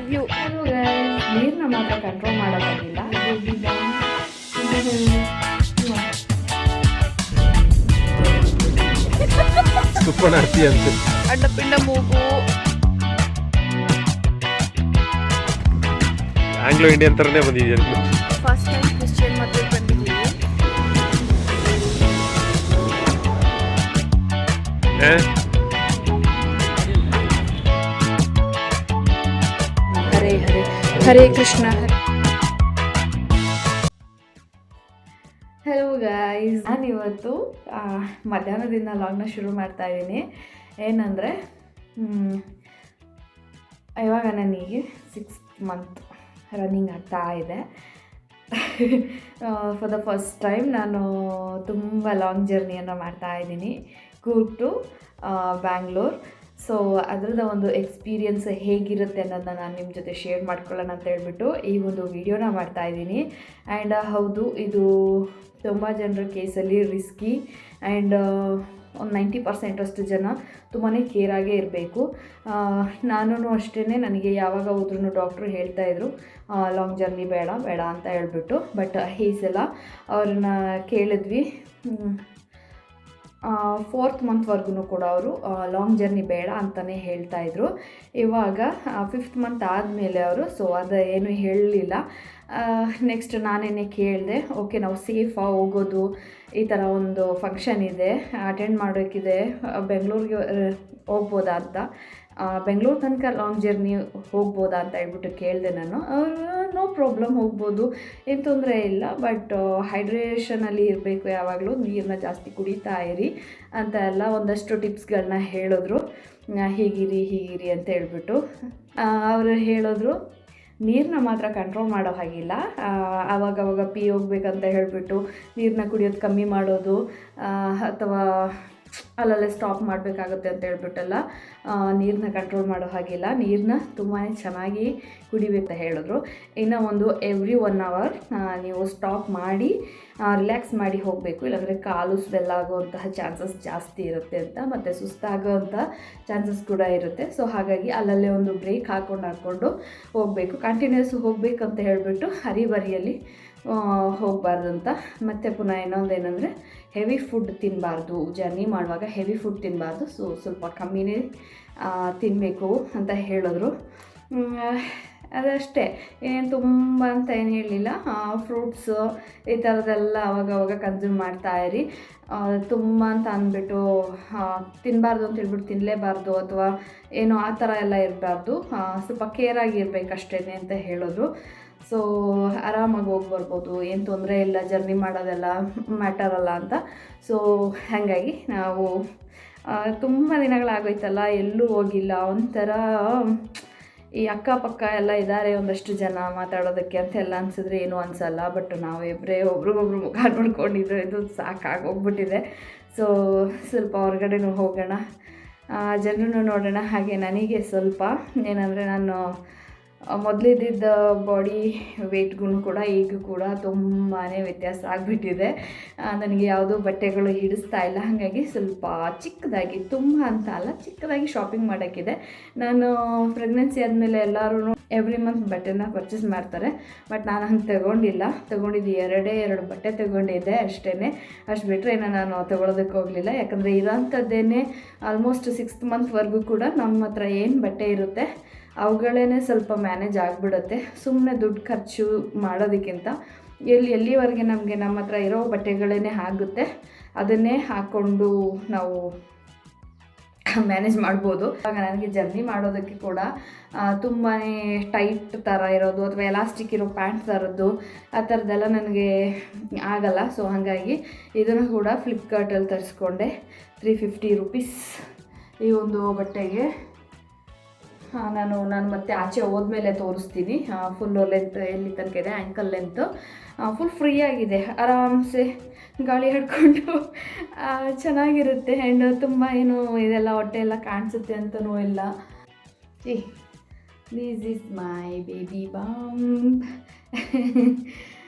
Love you. ನೀರನ್ನ ಮಾತ್ರ control ಮಾಡೋಕ್ಕಾಗಿಲ್ಲ. ಅಡ್ಡಪಿಂಡ ಮೂಗು. ಆಂಗ್ಲೋ ಇಂಡಿಯನ್ ಥರನೇ ಬಂದಿದ್ದೀಯ. ಫಸ್ಟ್ ಟೈಮ್ ಕ್ರಿಶ್ಚಿಯನ್ ಮದುವೆಗೆ ಬಂದಿದ್ದೀವಿ. ಹರೇ ಹರೇ ಹರೇ ಕೃಷ್ಣ. ಹೆಲೋ ಗೈಸ್, ನಾನಿವತ್ತು ಮಧ್ಯಾಹ್ನದಿಂದ ಲಾಗ್ನ ಶುರು ಮಾಡ್ತಾ ಇದ್ದೀನಿ. ಏನಂದರೆ ಇವಾಗ ನನಗೆ 6th ಮಂತ್ ರನ್ನಿಂಗ್ ಆಗ್ತಾ ಇದೆ. ಫಾರ್ ದ ಫಸ್ಟ್ ಟೈಮ್ ನಾನು ತುಂಬ ಲಾಂಗ್ ಜರ್ನಿಯನ್ನು ಮಾಡ್ತಾಯಿದ್ದೀನಿ, ಕೂರ್ಗ್ ಟು ಬ್ಯಾಂಗ್ಳೂರ್. ಸೊ ಅದರದ ಒಂದು ಎಕ್ಸ್ಪೀರಿಯನ್ಸ್ ಹೇಗಿರುತ್ತೆ ಅನ್ನೋದನ್ನ ನಾನು ನಿಮ್ಮ ಜೊತೆ ಶೇರ್ ಮಾಡ್ಕೊಳ್ಳೋಣ ಅಂತ ಹೇಳ್ಬಿಟ್ಟು ಈ ಒಂದು ವಿಡಿಯೋನ ಮಾಡ್ತಾಯಿದ್ದೀನಿ. ಆ್ಯಂಡ್ ಹೌದು, ಇದು ತುಂಬ ಜನರ ಕೇಸಲ್ಲಿ ರಿಸ್ಕಿ ಆ್ಯಂಡ್ ಒಂದು 90% ಅಷ್ಟು ಜನ ತುಂಬಾ ಕೇರಾಗೇ ಇರಬೇಕು. ನಾನು ಅಷ್ಟೇ, ನನಗೆ ಯಾವಾಗ ಹೋದ್ರೂ ಡಾಕ್ಟ್ರು ಹೇಳ್ತಾಯಿದ್ರು ಲಾಂಗ್ ಜರ್ನಿ ಬೇಡ ಬೇಡ ಅಂತ ಹೇಳ್ಬಿಟ್ಟು. ಬಟ್ ಈ ಸಲ ಅವ್ರನ್ನ ಕೇಳಿದ್ವಿ. 4th ಮಂತ್ವರೆಗೂ ಕೂಡ ಅವರು ಲಾಂಗ್ ಜರ್ನಿ ಬೇಡ ಅಂತಲೇ ಹೇಳ್ತಾಯಿದ್ರು. ಇವಾಗ 5th ಮಂತ್ ಆದಮೇಲೆ ಅವರು ಅದು ಏನು ಹೇಳಲಿಲ್ಲ. ನೆಕ್ಸ್ಟ್ ನಾನೇನೇ ಕೇಳಿದೆ, ಓಕೆ ನಾವು ಸೇಫಾಗಿ ಹೋಗೋದು, ಈ ಥರ ಒಂದು ಫಂಕ್ಷನ್ ಇದೆ ಅಟೆಂಡ್ ಮಾಡೋಕ್ಕಿದೆ, ಬೆಂಗಳೂರಿಗೆ ಹೋಗ್ಬೋದಾ ಅಂತ, ಬೆಂಗಳೂರು ತನಕ ಲಾಂಗ್ ಜರ್ನಿ ಹೋಗ್ಬೋದಾ ಅಂತ ಹೇಳ್ಬಿಟ್ಟು ಕೇಳಿದೆ ನಾನು. ಅವರು ನೋ ಪ್ರಾಬ್ಲಮ್, ಹೋಗ್ಬೋದು, ಏನು ತೊಂದರೆ ಇಲ್ಲ, ಬಟ್ ಹೈಡ್ರೇಷನಲ್ಲಿ ಇರಬೇಕು, ಯಾವಾಗಲೂ ನೀರನ್ನ ಜಾಸ್ತಿ ಕುಡಿತಾ ಇರಿ ಅಂತ ಎಲ್ಲ ಒಂದಷ್ಟು ಟಿಪ್ಸ್ಗಳನ್ನ ಹೇಳಿದ್ರು. ಹೀಗಿರಿ ಅಂತ ಹೇಳ್ಬಿಟ್ಟು ಅವರು ಹೇಳಿದ್ರು. ನೀರನ್ನ ಮಾತ್ರ ಕಂಟ್ರೋಲ್ ಮಾಡೋ ಹಾಗಿಲ್ಲ, ಆವಾಗವಾಗ ಪಿ ಹೋಗ್ಬೇಕಂತ ಹೇಳಿಬಿಟ್ಟು ನೀರನ್ನ ಕುಡಿಯೋದು ಕಮ್ಮಿ ಮಾಡೋದು ಅಥವಾ ಅಲ್ಲಲ್ಲೇ ಸ್ಟಾಪ್ ಮಾಡಬೇಕಾಗುತ್ತೆ ಅಂತ ಹೇಳ್ಬಿಟ್ಟೆಲ್ಲ ನೀರನ್ನ ಕಂಟ್ರೋಲ್ ಮಾಡೋ ಹಾಗಿಲ್ಲ. ನೀರನ್ನ ತುಂಬಾ ಚೆನ್ನಾಗಿ ಕುಡಿಬೇಕು ಅಂತ ಹೇಳಿದ್ರು. ಇನ್ನು ಒಂದು ಎವ್ರಿ 1 hour ನೀವು ಸ್ಟಾಪ್ ಮಾಡಿ ರಿಲ್ಯಾಕ್ಸ್ ಮಾಡಿ ಹೋಗಬೇಕು, ಇಲ್ಲಾಂದರೆ ಕಾಲು ಸ್ವೆಲ್ ಆಗೋವಂತಹ ಚಾನ್ಸಸ್ ಜಾಸ್ತಿ ಇರುತ್ತೆ ಅಂತ, ಮತ್ತು ಸುಸ್ತಾಗೋವಂಥ ಚಾನ್ಸಸ್ ಕೂಡ ಇರುತ್ತೆ. ಸೊ ಹಾಗಾಗಿ ಅಲ್ಲಲ್ಲೇ ಒಂದು ಬ್ರೇಕ್ ಹಾಕ್ಕೊಂಡು ಹೋಗಬೇಕು. ಕಂಟಿನ್ಯೂಸ್ ಹೋಗಬೇಕಂತ ಹೇಳಿಬಿಟ್ಟು ಹರಿಬರಿಯಲ್ಲಿ ಹೋಗಬಾರ್ದು ಅಂತ. ಮತ್ತು ಪುನಃ ಇನ್ನೊಂದೇನೆಂದರೆ ಹೆವಿ ಫುಡ್ ತಿನ್ನಬಾರ್ದು, ಜರ್ನಿ ಮಾಡುವಾಗ ಹೆವಿ ಫುಡ್ ತಿನ್ನಬಾರ್ದು, ಸೊ ಸ್ವಲ್ಪ ಕಮ್ಮಿನೇ ತಿನ್ನಬೇಕು ಅಂತ ಹೇಳಿದ್ರು. ಅದಷ್ಟೇ, ಏನು ತುಂಬ ಅಂತ ಏನು ಹೇಳಲಿಲ್ಲ. ಫ್ರೂಟ್ಸು ಈ ಥರದ್ದೆಲ್ಲ ಅವಾಗವಾಗ ಕನ್ಸ್ಯೂಮ್ ಮಾಡ್ತಾಯಿರಿ. ತುಂಬ ಅಂತ ಅಂದ್ಬಿಟ್ಟು ತಿನ್ನಬಾರ್ದು ಅಂತ ಹೇಳ್ಬಿಟ್ಟು ತಿನ್ನಲೇಬಾರ್ದು ಅಥವಾ ಏನೋ ಆ ಥರ ಎಲ್ಲ ಇರಬಾರ್ದು, ಸ್ವಲ್ಪ ಕೇರಾಗಿರ್ಬೇಕಷ್ಟೇ ಅಂತ ಹೇಳಿದ್ರು. ಸೊ ಆರಾಮಾಗಿ ಹೋಗಿ ಬರ್ಬೋದು, ಏನು ತೊಂದರೆ ಇಲ್ಲ, ಜರ್ನಿ ಮಾಡೋದೆಲ್ಲ ಮ್ಯಾಟರಲ್ಲ ಅಂತ. ಸೊ ಹಾಗಾಗಿ ನಾವು ತುಂಬ ದಿನಗಳಾಗೋಯ್ತಲ್ಲ, ಎಲ್ಲೂ ಹೋಗಿಲ್ಲ. ಒಂಥರ ಈ ಅಕ್ಕಪಕ್ಕ ಎಲ್ಲ ಇದ್ದಾರೆ ಒಂದಷ್ಟು ಜನ ಮಾತಾಡೋದಕ್ಕೆ ಅಂತೆಲ್ಲ ಅನಿಸಿದ್ರೆ ಏನೂ ಅನಿಸಲ್ಲ. ಬಟ್ ನಾವಿಬ್ಬರೇ ಒಬ್ರಿಗೊಬ್ರು ಮುಖ ನೋಡ್ಕೊಂಡಿದ್ದು ಇದು ಸಾಕಾಗೋಗ್ಬಿಟ್ಟಿದೆ. ಸೊ ಸ್ವಲ್ಪ ಹೊರಗಡೆನೂ ಹೋಗೋಣ, ಜನರನ್ನು ನೋಡೋಣ. ಹಾಗೆ ನನಗೆ ಸ್ವಲ್ಪ ಏನಂದರೆ, ನಾನು ಮೊದಲಿದ್ದ ಬಾಡಿ ವೆಯ್ಟ್ಗೂ ಕೂಡ ಈಗ ಕೂಡ ತುಂಬಾ ವ್ಯತ್ಯಾಸ ಆಗಿಬಿಟ್ಟಿದೆ. ನನಗೆ ಯಾವುದೂ ಬಟ್ಟೆಗಳು ಹಿಡಿಸ್ತಾ ಇಲ್ಲ. ಹಾಗಾಗಿ ಸ್ವಲ್ಪ ಚಿಕ್ಕದಾಗಿ, ತುಂಬ ಅಂತ ಅಲ್ಲ, ಚಿಕ್ಕದಾಗಿ ಶಾಪಿಂಗ್ ಮಾಡೋಕ್ಕಿದೆ. ನಾನು ಪ್ರೆಗ್ನೆನ್ಸಿ ಆದಮೇಲೆ ಎಲ್ಲರೂ ಎವ್ರಿ ಮಂತ್ ಬಟ್ಟೆನ ಪರ್ಚೇಸ್ ಮಾಡ್ತಾರೆ, ಬಟ್ ನಾನು ಹಂಗೆ ತೊಗೊಂಡಿದ್ದು 2 ಬಟ್ಟೆ ತೊಗೊಂಡಿದ್ದೆ ಅಷ್ಟೇ. ಅಷ್ಟು ಬಿಟ್ಟರೆ ನಾನು ತೊಗೊಳೋದಕ್ಕೆ ಹೋಗಲಿಲ್ಲ. ಯಾಕಂದರೆ ಇರೋಂಥದ್ದೇನೆ ಆಲ್ಮೋಸ್ಟ್ 6th ಮಂತ್ವರೆಗೂ ಕೂಡ ನಮ್ಮ ಹತ್ರ ಏನು ಬಟ್ಟೆ ಇರುತ್ತೆ ಅವುಗಳೇ ಸ್ವಲ್ಪ ಮ್ಯಾನೇಜ್ ಆಗಿಬಿಡುತ್ತೆ. ಸುಮ್ಮನೆ ದುಡ್ಡು ಖರ್ಚು ಮಾಡೋದಕ್ಕಿಂತ ಎಲ್ಲಿವರೆಗೆ ನಮಗೆ ನಮ್ಮ ಹತ್ರ ಇರೋ ಬಟ್ಟೆಗಳೇ ಆಗುತ್ತೆ, ಅದನ್ನೇ ಹಾಕ್ಕೊಂಡು ನಾವು ಮ್ಯಾನೇಜ್ ಮಾಡ್ಬೋದು. ಆಗ ನನಗೆ ಜರ್ನಿ ಮಾಡೋದಕ್ಕೆ ಕೂಡ ತುಂಬಾ ಟೈಟ್ ಥರ ಇರೋದು ಅಥವಾ ಎಲಾಸ್ಟಿಕ್ ಇರೋ ಪ್ಯಾಂಟ್ ಥರದ್ದು ಆ ಥರದ್ದೆಲ್ಲ ನನಗೆ ಆಗಲ್ಲ. ಸೊ ಹಾಗಾಗಿ ಇದನ್ನು ಕೂಡ ಫ್ಲಿಪ್ಕಾರ್ಟಲ್ಲಿ ತರಿಸ್ಕೊಂಡೆ. 350 ರೂಪೀಸ್ ಈ ಒಂದು ಬಟ್ಟೆಗೆ. ನಾನು ಮತ್ತೆ ಆಚೆ ಹೋದ್ಮೇಲೆ ತೋರಿಸ್ತೀನಿ. ಫುಲ್ಲು ಲೆಂತ್ ಎಲ್ಲಿ ತನಕ ಇದೆ, ಆ್ಯಂಕಲ್ ಲೆಂತು, ಫುಲ್ ಫ್ರೀ ಆಗಿದೆ, ಆರಾಮ್ಸೆ ಗಾಳಿ ಹಿಡ್ಕೊಂಡು ಚೆನ್ನಾಗಿರುತ್ತೆ. ಆ್ಯಂಡ್ ತುಂಬ ಏನು ಇದೆಲ್ಲ ಹೊಟ್ಟೆ ಎಲ್ಲ ಕಾಣಿಸುತ್ತೆ ಅಂತಲೂ ಇಲ್ಲ. This is my baby bomb.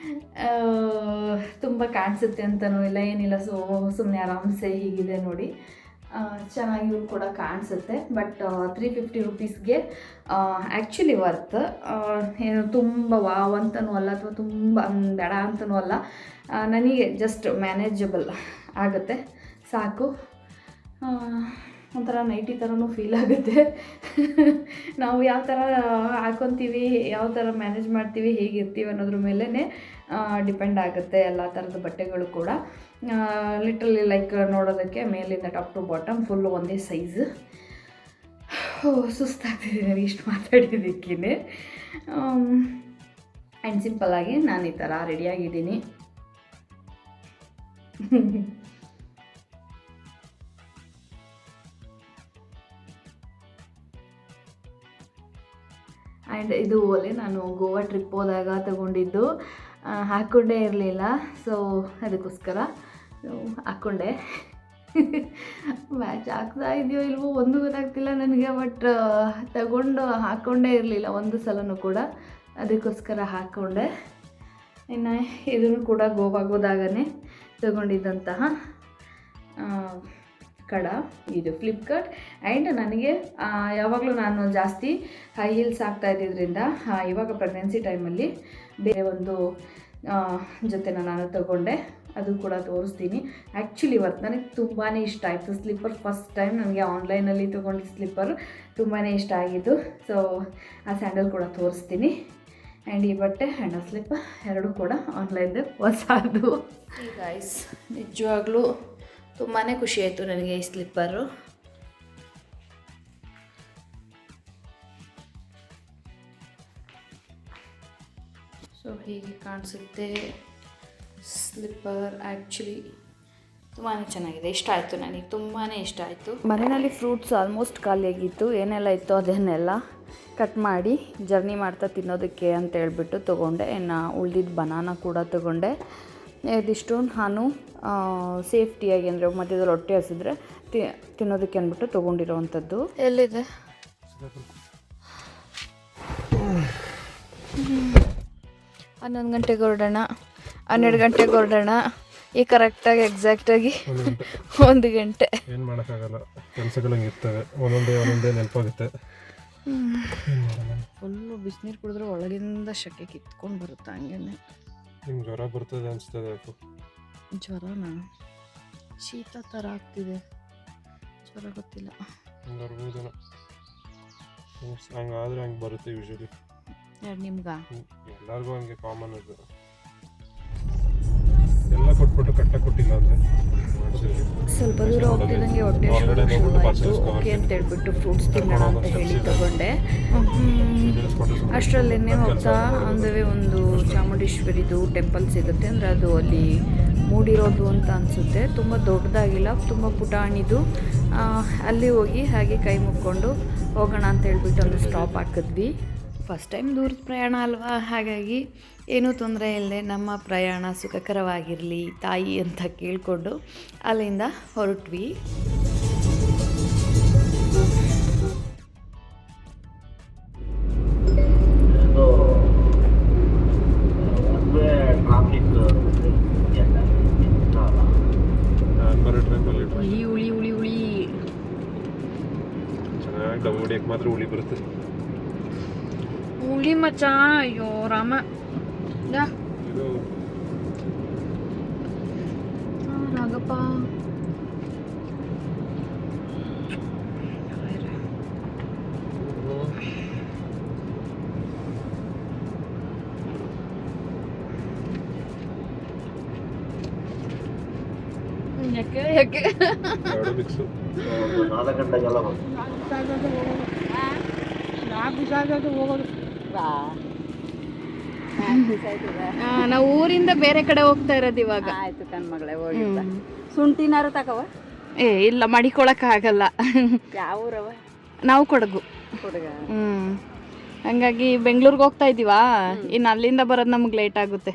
ತುಂಬ ಕಾಣಿಸುತ್ತೆ ಅಂತಲೂ ಇಲ್ಲ, ಏನಿಲ್ಲ. ಸೊ ಸುಮ್ಮನೆ ಆರಾಮ್ಸೆ ಹೀಗಿದೆ ನೋಡಿ. ಚೆನ್ನಾಗಿಯೂ ಕೂಡ ಕಾಣಿಸುತ್ತೆ. ಬಟ್ 350 ರುಪೀಸ್ಗೆ ಆ್ಯಕ್ಚುಲಿ ವರ್ತ್. ಏನು ತುಂಬ ವಾವ್ ಅಂತನೂ ಅಲ್ಲ ಅಥವಾ ತುಂಬ ಬೇಡ ಅಂತನೂ ಅಲ್ಲ. ನನಗೆ ಜಸ್ಟ್ ಮ್ಯಾನೇಜಬಲ್ ಆಗುತ್ತೆ, ಸಾಕು. ಒಂಥರ ನೈಟಿ ಥರನೂ ಫೀಲ್ ಆಗುತ್ತೆ. ನಾವು ಯಾವ ಥರ ಹಾಕ್ಕೊತೀವಿ, ಯಾವ ಥರ ಮ್ಯಾನೇಜ್ ಮಾಡ್ತೀವಿ, ಹೇಗಿರ್ತೀವಿ ಅನ್ನೋದ್ರ ಮೇಲೇ ಡಿಪೆಂಡ್ ಆಗುತ್ತೆ ಎಲ್ಲ ಥರದ ಬಟ್ಟೆಗಳು ಕೂಡ. ಲಿಟ್ರಲಿ ಲೈಕ್ ನೋಡೋದಕ್ಕೆ ಮೇಲಿಂದ ಟಾಪ್ ಟು ಬಾಟಮ್ ಫುಲ್ಲು ಒಂದೇ ಸೈಜ್. ಸುಸ್ತಾಗ್ತಿದೆ ನನಗೆ ಇಷ್ಟು ಮಾತಾಡಿದ್ದಕ್ಕೇ. ಆ್ಯಂಡ್ ಸಿಂಪಲ್ಲಾಗಿ ನಾನು ಈ ಥರ ರೆಡಿಯಾಗಿದ್ದೀನಿ. ಆ್ಯಂಡ್ ಇದು ಓಲೆ ನಾನು ಗೋವಾ ಟ್ರಿಪ್ ಹೋದಾಗ ತೊಗೊಂಡಿದ್ದು, ಹಾಕ್ಕೊಂಡೇ ಇರಲಿಲ್ಲ. ಸೊ ಅದಕ್ಕೋಸ್ಕರ ಹಾಕ್ಕೊಂಡೆ. ಮ್ಯಾಚ್ ಆಗ್ತಾ ಇದೆಯೋ ಇಲ್ವೋ ಒಂದು ಗೊತ್ತಾಗ್ತಿಲ್ಲ ನನಗೆ. ಬಟ್ ತಗೊಂಡು ಹಾಕ್ಕೊಂಡೇ ಇರಲಿಲ್ಲ ಒಂದು ಸಲನೂ ಕೂಡ, ಅದಕ್ಕೋಸ್ಕರ ಹಾಕ್ಕೊಂಡೆ. ಇನ್ನು ಇದನ್ನು ಕೂಡ ಗೋವಾಗೆ ಹೋದಾಗನೇ ತೊಗೊಂಡಿದ್ದಂತಹ ಕಡ ಇದು ಫ್ಲಿಪ್ಕಾರ್ಟ್. ಆ್ಯಂಡ್ ನನಗೆ ಯಾವಾಗಲೂ ನಾನು ಜಾಸ್ತಿ ಹೈ ಹೀಲ್ಸ್ ಆಗ್ತಾ ಇದ್ದಿದ್ದರಿಂದ ಇವಾಗ ಪ್ರೆಗ್ನೆನ್ಸಿ ಟೈಮಲ್ಲಿ ಬೇರೆ ಒಂದು ಜೊತೆನ ನಾನು ತಗೊಂಡೆ, ಅದು ಕೂಡ ತೋರಿಸ್ತೀನಿ. ಆ್ಯಕ್ಚುಲಿ ಇವತ್ತು ನನಗೆ ತುಂಬಾ ಇಷ್ಟ ಆಯಿತು ಸ್ಲಿಪ್ಪರ್. ಫಸ್ಟ್ ಟೈಮ್ ನನಗೆ ಆನ್ಲೈನಲ್ಲಿ ತೊಗೊಂಡಿದ್ದ ಸ್ಲಿಪ್ಪರ್ ತುಂಬಾ ಇಷ್ಟ ಆಗಿತ್ತು. ಸೊ ಆ ಸ್ಯಾಂಡಲ್ ಕೂಡ ತೋರಿಸ್ತೀನಿ. ಆ್ಯಂಡ್ ಈ ಬಟ್ಟೆ ಆ್ಯಂಡ್ ಆ ಸ್ಲಿಪ್ ಎರಡೂ ಕೂಡ ಆನ್ಲೈನ್ದು ಹೊಸದು. ಈ ಗೈಸ್ ನಿಜವಾಗ್ಲೂ ತುಂಬಾ ಖುಷಿ ಆಯಿತು ನನಗೆ ಈ ಸ್ಲಿಪ್ಪರು. ಸೊ ಹೀಗೆ ಕಾಣಿಸುತ್ತೆ ಸ್ಲಿಪ್ಪರ್. ಆ್ಯಕ್ಚುಲಿ ತುಂಬಾ ಚೆನ್ನಾಗಿದೆ, ಇಷ್ಟ ಆಯಿತು ನನಗೆ, ತುಂಬಾ ಇಷ್ಟ ಆಯಿತು. ಮನೆಯಲ್ಲಿ ಫ್ರೂಟ್ಸ್ ಆಲ್ಮೋಸ್ಟ್ ಖಾಲಿಯಾಗಿತ್ತು, ಏನೆಲ್ಲ ಇತ್ತು ಅದನ್ನೆಲ್ಲ ಕಟ್ ಮಾಡಿ ಜರ್ನಿ ಮಾಡ್ತಾ ತಿನ್ನೋದಕ್ಕೆ ಅಂತ ಹೇಳ್ಬಿಟ್ಟು ತೊಗೊಂಡೆ. ಇನ್ನು ಉಳ್ದಿದ್ದು ಬನಾನ ಕೂಡ ತೊಗೊಂಡೆ. ಇದಿಷ್ಟು ನಾನು ಸೇಫ್ಟಿಯಾಗಿ ಅಂದರೆ ಮಧ್ಯದಲ್ಲಿ ಹೊಟ್ಟೆ ಹಸಿದ್ರೆ ತಿನ್ನೋದಕ್ಕೆ ಅಂದ್ಬಿಟ್ಟು ತೊಗೊಂಡಿರೋವಂಥದ್ದು. ಎಲ್ಲಿದೆ 11 ಗಂಟೆಗೆ ಹೊರಡೋಣ, 12 ಗಂಟೆಗೆ ಹೊರಡೋಣ. ಈ ಕರೆಕ್ಟಾಗಿ ಎಕ್ಸಾಕ್ಟಾಗಿ 1 ಗಂಟೆ. ಏನು ಮಾಡೋಕ್ಕಾಗಲ್ಲ, ಕೆಲಸಗಳು ಹಂಗಿರ್ತವೆ, ಒಂದೊಂದೇ ನೆನಪಾಗುತ್ತೆ. ಫುಲ್ಲು ಬಿಸಿನೀರು ಕುಡಿದ್ರೆ ಒಳಗಿಂದ ಶೆಕೆ ಕಿತ್ಕೊಂಡು ಬರುತ್ತೆ. ಹಂಗೇ ನಿಮ್ಗೆ ಜ್ವರ ಬರ್ತದೆ ಅನಿಸ್ತದೆ. ಯಾಕೋ ಜ್ವರನಾ, ಶೀತ ಥರ ಆಗ್ತಿದೆ, ಜ್ವರ ಗೊತ್ತಿಲ್ಲ. ಬರ್ಬೋದೇನೋ, ಹಂಗಾದ್ರೆ ಹಂಗೆ ಬರುತ್ತೆ ಯೂಶಲಿ. ನಿಮ್ಗ ಎಲ್ಲರಿಗೂ ಹಂಗೆ ಕಾಮನ್ ಅದು. ಎಲ್ಲ ಕೊಟ್ಬಿಟ್ಟು ಕಟ್ಟ ಕೊಟ್ಟಿಲ್ಲ ಅಂದರೆ ಸ್ವಲ್ಪ ದೂರ ಹೋಗ್ತಿದ್ದಂಗೆ ಹೊಟ್ಟೆ ಶುರುವಾಯಿತು. ಓಕೆ ಅಂತ ಹೇಳ್ಬಿಟ್ಟು ಫ್ರೂಟ್ಸ್ ತಿನ್ನೋಣ ಅಂತ ಹೇಳಿ ತಗೊಂಡೆ. ಅಷ್ಟರಲ್ಲೇನೆ ಹೋಗ್ತಾ ಅಂದರೆ ಒಂದು ಚಾಮುಂಡೇಶ್ವರಿದು ಟೆಂಪಲ್ ಸಿಗುತ್ತೆ, ಅಂದರೆ ಅದು ಅಲ್ಲಿ ಮೂಡಿರೋದು ಅಂತ ಅನಿಸುತ್ತೆ. ತುಂಬ ದೊಡ್ಡದಾಗಿಲ್ಲ, ತುಂಬ ಪುಟಾಣಿದು. ಅಲ್ಲಿ ಹೋಗಿ ಹಾಗೆ ಕೈ ಮುಕ್ಕೊಂಡು ಹೋಗೋಣ ಅಂತ ಹೇಳ್ಬಿಟ್ಟು ಒಂದು ಸ್ಟಾಪ್ ಹಾಕಿದ್ವಿ. ಫಸ್ಟ್ ಟೈಮ್ ದೂರದ ಪ್ರಯಾಣ ಅಲ್ವಾ, ಹಾಗಾಗಿ ಏನೂ ತೊಂದರೆ ಇಲ್ಲದೆ ನಮ್ಮ ಪ್ರಯಾಣ ಸುಖಕರವಾಗಿರಲಿ ತಾಯಿ ಅಂತ ಕೇಳಿಕೊಂಡು ಅಲ್ಲಿಂದ ಹೊರಟ್ವಿ. ಹುಳಿ ಹುಳಿ ಹುಳಿ ಹುಳಿ ಚೆನ್ನಾಗಿ ಡಬ್ಬ ಹೊಡಿಯಕ್ಕೆ ಮಾತ್ರ ಹುಳಿ ಬರುತ್ತೆ. ಹುಳಿ ಮಚ್ಚ, ಅಯ್ಯೋ ರಾಮ. ರಾಗಪ್ಪ ಯಾಕೆ ಯಾಕೆ ಎರಡು ಮಿಕ್ಸು. 4 ಗಂಟೆಗೆಲ್ಲ ನಾವು ಊರಿಂದ ಬೇರೆ ಕಡೆ ಹೋಗ್ತಾ ಇರೋದು ಇವಾಗ. ಆಯ್ತು ಕಣ್ಮಗಳೇ, ಹೋಗಿ ಶುಂಠಿನಾರು ತಗವ. ಇಲ್ಲ ಮಡಿಕೊಳಕ್ ಆಗಲ್ಲ. ಯಾವ ಊರವ? ನಾವು ಕೊಡಗು ಹುಡುಗ. ಹಂಗಾಗಿ ಬೆಂಗಳೂರಿಗೆ ಹೋಗ್ತಾ ಇದೀವಾ. ಇನ್ನು ಅಲ್ಲಿಂದ ಬರೋದು ನಮ್ಗೆ ಲೇಟ್ ಆಗುತ್ತೆ,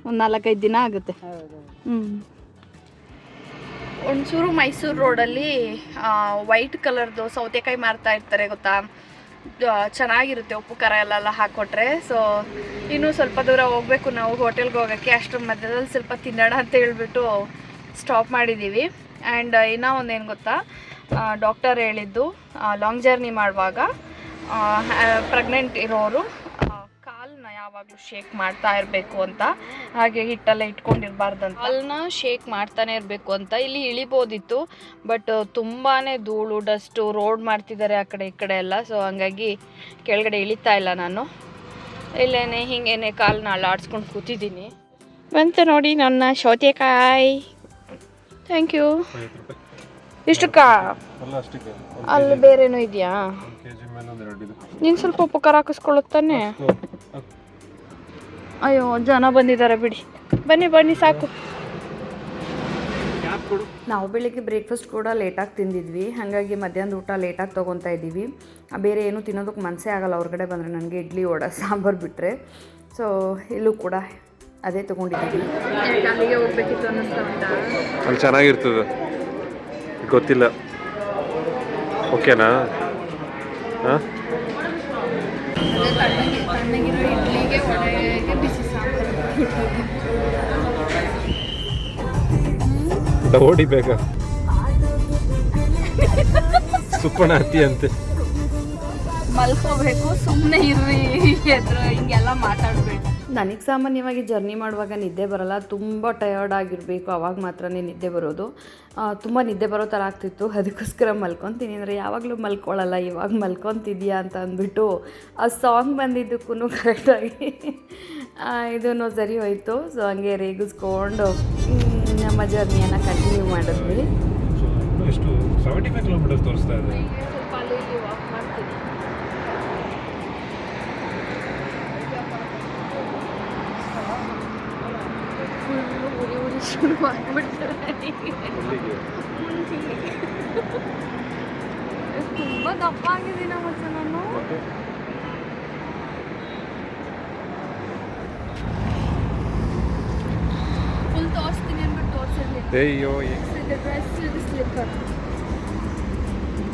ಒಂದು 4-5 ದಿನ ಆಗುತ್ತೆ. ಹುಣಸೂರು ಮೈಸೂರು ರೋಡಲ್ಲಿ ವೈಟ್ ಕಲರ್ದು ಸೌತೆಕಾಯಿ ಮಾರ್ತಾ ಇರ್ತಾರೆ ಗೊತ್ತಾ, ಚೆನ್ನಾಗಿರುತ್ತೆ ಉಪ್ಪು ಖಾರ ಎಲ್ಲ ಹಾಕ್ಕೊಟ್ರೆ. ಸೊ ಇನ್ನೂ ಸ್ವಲ್ಪ ದೂರ ಹೋಗಬೇಕು ನಾವು ಹೋಟೆಲ್ಗೆ ಹೋಗೋಕ್ಕೆ. ಅಷ್ಟರ ಮಧ್ಯದಲ್ಲಿ ಸ್ವಲ್ಪ ತಿನ್ನೋಣ ಅಂತ ಹೇಳ್ಬಿಟ್ಟು ಸ್ಟಾಪ್ ಮಾಡಿದ್ದೀವಿ. ಆ್ಯಂಡ್ ಇನ್ನೂ ಒಂದೇನು ಗೊತ್ತಾ, ಡಾಕ್ಟರ್ ಹೇಳಿದ್ದು ಲಾಂಗ್ ಜರ್ನಿ ಮಾಡುವಾಗ ಪ್ರೆಗ್ನೆಂಟ್ ಇರೋರು ಕಾಲನ್ನ ಯಾವಾಗಲೂ ಶೇಕ್ ಮಾಡ್ತಾ ಇರಬೇಕು ಅಂತ, ಹಾಗೆ ಹಿಟ್ಟೆಲ್ಲ ಇಟ್ಕೊಂಡಿರಬಾರ್ದಂತ, ಕಾಲನ್ನ ಶೇಕ್ ಮಾಡ್ತಾನೆ ಇರಬೇಕು ಅಂತ. ಇಲ್ಲಿ ಇಳಿಬೋದಿತ್ತು, ಬಟ್ ತುಂಬಾ ಧೂಳು ಡಸ್ಟು, ರೋಡ್ ಮಾಡ್ತಿದ್ದಾರೆ ಆ ಕಡೆ ಈ ಕಡೆ ಎಲ್ಲ. ಸೊ ಹಂಗಾಗಿ ಕೆಳಗಡೆ ಇಳಿತಾ ಇಲ್ಲ ನಾನು, ಇಲ್ಲೇನೆ ಹಿಂಗೇನೆ ಕಾಲನ್ನ ಅಲ್ಲಾಡ್ಸ್ಕೊಂಡು ಕೂತಿದ್ದೀನಿ. ಬಂತು ನೋಡಿ ನನ್ನ ಸೌತೆಕಾಯಿ. Thank you. ಇಷ್ಟಕ್ಕ ಅಲ್ಲ ಅಷ್ಟಕ್ಕೆ ಅಲ್ಲಿ ಬೇರೇನೂ ಇದೆಯಾ? kg ಮೇಲೆ ಒಂದು 2 ಇದು. ನೀನು ಸ್ವಲ್ಪ ಉಪಕಾರ ಹಾಕಿಸ್ಕೊಳ್ಳುತ್ತಾನೆ. ಅಯ್ಯೋ ಜನ ಬಂದಿದ್ದಾರೆ ಬಿಡಿ, ಬನ್ನಿ ಬನ್ನಿ ಸಾಕು. ನಾವು ಬೆಳಿಗ್ಗೆ ಬ್ರೇಕ್ಫಾಸ್ಟ್ ಕೂಡ ಲೇಟಾಗಿ ತಿಂದಿದ್ವಿ, ಹಾಗಾಗಿ ಮಧ್ಯಾಹ್ನದ ಊಟ ಲೇಟಾಗಿ ತೊಗೊತಾ ಇದ್ದೀವಿ. ಬೇರೆ ಏನೂ ತಿನ್ನೋದಕ್ಕೆ ಮನಸ್ಸೇ ಆಗಲ್ಲ ಹೊರಗಡೆ ಬಂದರೆ ನನಗೆ, ಇಡ್ಲಿ ವಡೆ ಸಾಂಬಾರು ಬಿಟ್ಟರೆ. ಸೊ ಇಲ್ಲೂ ಕೂಡ ಅದೇ ತೊಗೊಂಡಿದ್ದೀವಿ. ಅಲ್ಲಿಗೆ ಹೋಗ್ಬೇಕಿತ್ತು ಅನ್ನಿಸ್ತಾ ಉಂಟಾ? ಅಲ್ಲಿ ಚೆನ್ನಾಗಿರ್ತದೆ, ಗೊತ್ತಿಲ್ಲ. ಓಕೆನಾ? ಹಾಂ, ತಣ್ಣಗಿರೋ ಇಡ್ಲಿಗೆ ವಡೆಗೆ ಬಿಸಿ ಸಾಂಬಾರು ಹೊಡಿಬೇಕಾ? ಸುಪ್ಪಣ ಹತ್ತಿ ಅಂತೆ. ಮಲ್ಕೋಬೇಕು, ಸುಮ್ಮನೆ ಇರ್ರಿ ಎದ್ರು ಹಿಂಗೆಲ್ಲ ಮಾತಾಡಬೇಕು. ನನಗೆ ಸಾಮಾನ್ಯವಾಗಿ ಜರ್ನಿ ಮಾಡುವಾಗ ನಿದ್ದೆ ಬರಲ್ಲ, ತುಂಬ ಟಯರ್ಡ್ ಆಗಿರಬೇಕು, ಅವಾಗ ಮಾತ್ರನೇ ನಿದ್ದೆ ಬರೋದು. ತುಂಬ ನಿದ್ದೆ ಬರೋ ಥರ ಆಗ್ತಿತ್ತು, ಅದಕ್ಕೋಸ್ಕರ ಮಲ್ಕೊತೀನಿ. ಅಂದರೆ ಯಾವಾಗಲೂ ಮಲ್ಕೊಳ್ಳಲ್ಲ, ಇವಾಗ ಮಲ್ಕೊತಿದ್ಯಾ ಅಂತ ಅಂದ್ಬಿಟ್ಟು ಆ ಸಾಂಗ್ ಬಂದಿದ್ದಕ್ಕೂ ಕರೆಕ್ಟಾಗಿ ಇದೂ ಸರಿ ಹೋಯಿತು. ಸೊ ಹಂಗೆ ರೇಗಿಸ್ಕೊಂಡು ನಮ್ಮ ಜರ್ನಿಯನ್ನು ಕಂಟಿನ್ಯೂ ಮಾಡಿದ್ವಿ. ಎಷ್ಟು 75 ಕಿಲೋಮೀಟರ್ಸ್ ತೋರಿಸ್ತಾ ಇದೆ. ಸ್ವಲ್ಪ ಅಲ್ಲಿ ವಾಕ್ ಮಾಡ್ತೀನಿ. ಫುಲ್ಲು ಉರಿ ಉರಿ ಶುರು ಮಾಡಿಬಿಡ್ತಾರೆ. ತುಂಬ ದಪ್ಪ ಆಗಿದ್ದೀನಿ ಮತ್ತೆ ನಾನು. ಫುಲ್ ತೋರಿಸ್ತೀನಿ ಅಂದ್ಬಿಟ್ಟು ತೋರಿಸಿರ್ಲಿಲ್ಲ. ಅಯ್ಯೋ, ಇದು ಡ್ರೆಸ್, ಇದು ಸ್ಲಿಪ್ಪರ್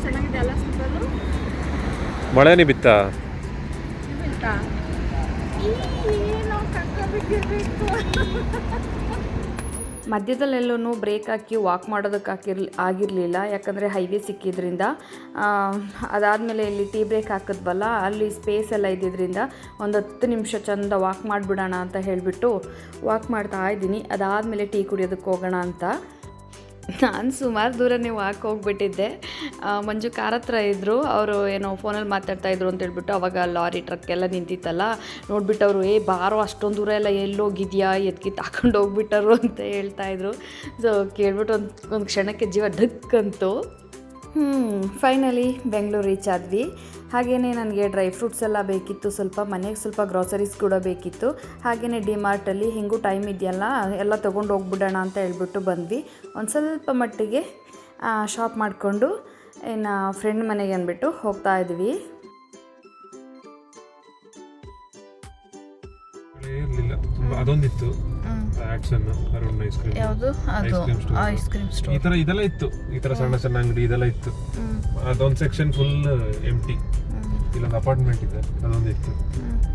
ಚೆನ್ನಾಗಿದೆ ಅಲ್ಲ? ಸ್ಲಿಪ್ಪರು ಮಳೆನೇ ಬಿತ್ತಾ? ಬಿತ್ತಾ? ನಾವು ಕಕ್ಕ ಬಿಟ್ಟಿರಬೇಕು. ಮಧ್ಯದಲ್ಲೆಲ್ಲೂ ಬ್ರೇಕ್ ಹಾಕಿ ವಾಕ್ ಮಾಡೋದಕ್ಕೆ ಆಗಿರಲಿಲ್ಲ, ಯಾಕಂದರೆ ಹೈವೇ ಸಿಕ್ಕಿದ್ರಿಂದ. ಅದಾದಮೇಲೆ ಇಲ್ಲಿ ಟೀ ಬ್ರೇಕ್ ಹಾಕಿದ್ವಲ್ಲ, ಅಲ್ಲಿ ಸ್ಪೇಸ್ ಎಲ್ಲ ಇದ್ದಿದ್ದರಿಂದ ಒಂದು 10 ನಿಮಿಷ ಚಂದ ವಾಕ್ ಮಾಡಿಬಿಡೋಣ ಅಂತ ಹೇಳಿಬಿಟ್ಟು ವಾಕ್ ಮಾಡ್ತಾ ಇದ್ದೀನಿ. ಅದಾದಮೇಲೆ ಟೀ ಕುಡಿಯೋದಕ್ಕೆ ಹೋಗೋಣ ಅಂತ. ನಾನು ಸುಮಾರು ದೂರನೇ ವಾಕ್ ಹೋಗ್ಬಿಟ್ಟಿದ್ದೆ. ಮಂಜು ಕಾರ್ ಹತ್ರ ಇದ್ದರು, ಅವರು ಏನೋ ಫೋನಲ್ಲಿ ಮಾತಾಡ್ತಾಯಿದ್ರು ಅಂತ ಹೇಳ್ಬಿಟ್ಟು. ಅವಾಗ ಲಾರಿ ಟ್ರಕ್ ಎಲ್ಲ ನಿಂತಿತ್ತಲ್ಲ, ನೋಡ್ಬಿಟ್ಟು ಅವರು ಬಾರೋ ಅಷ್ಟೊಂದು ದೂರ ಎಲ್ಲ ಎಲ್ಲೋಗಿದ್ಯಾ, ಎದ್ಕಿ ತಾಕೊಂಡು ಹೋಗ್ಬಿಟ್ಟರು ಅಂತ ಹೇಳ್ತಾಯಿದ್ರು. ಸೊ ಕೇಳ್ಬಿಟ್ಟು ಒಂದು ಕ್ಷಣಕ್ಕೆ ಜೀವ ಢಕ್ಕಂತು. ಫೈನಲಿ ಬೆಂಗಳೂರು ರೀಚ್ ಆದ್ವಿ. ಹಾಗೆಯೇ ನನಗೆ ಡ್ರೈ ಫ್ರೂಟ್ಸ್ ಎಲ್ಲ ಬೇಕಿತ್ತು, ಸ್ವಲ್ಪ ಮನೆಗೆ ಸ್ವಲ್ಪ ಗ್ರಾಸರೀಸ್ ಕೂಡ ಬೇಕಿತ್ತು. ಹಾಗೆಯೇ ಡಿಮಾರ್ಟಲ್ಲಿ ಹೆಂಗೂ ಟೈಮ್ ಇದೆಯಲ್ಲ, ಎಲ್ಲ ತೊಗೊಂಡು ಹೋಗ್ಬಿಡೋಣ ಅಂತ ಹೇಳ್ಬಿಟ್ಟು ಬಂದ್ವಿ. ಒಂದು ಸ್ವಲ್ಪ ಮಟ್ಟಿಗೆ ಶಾಪ್ ಮಾಡಿಕೊಂಡು ಇನ್ನು ಫ್ರೆಂಡ್ ಮನೆಗೆ ಅಂದ್ಬಿಟ್ಟು ಹೋಗ್ತಾ ಇದ್ವಿ. ಇರಲಿಲ್ಲ, ಅದೊಂದಿತ್ತು ಆಕ್ಷನ್ ಅರೌಂಡ್ ಐಸ್ ಕ್ರೀಮ್. ಯಾವುದು ಅದು? Ice cream store. ಈ ತರ ಇದೆಲ್ಲ ಇತ್ತು, ಈ ತರ ಸಣ್ಣ ಸಣ್ಣ ಅಂಗಡಿ ಇದೆಲ್ಲ ಇತ್ತು. ಅದೊಂದು ಸೆಕ್ಷನ್ ಫುಲ್ ಎಂಟಿ. ಇಲ್ಲೊಂದು ಅಪಾರ್ಟ್ಮೆಂಟ್ ಇದೆ, ಅದೊಂದಿತ್ತು.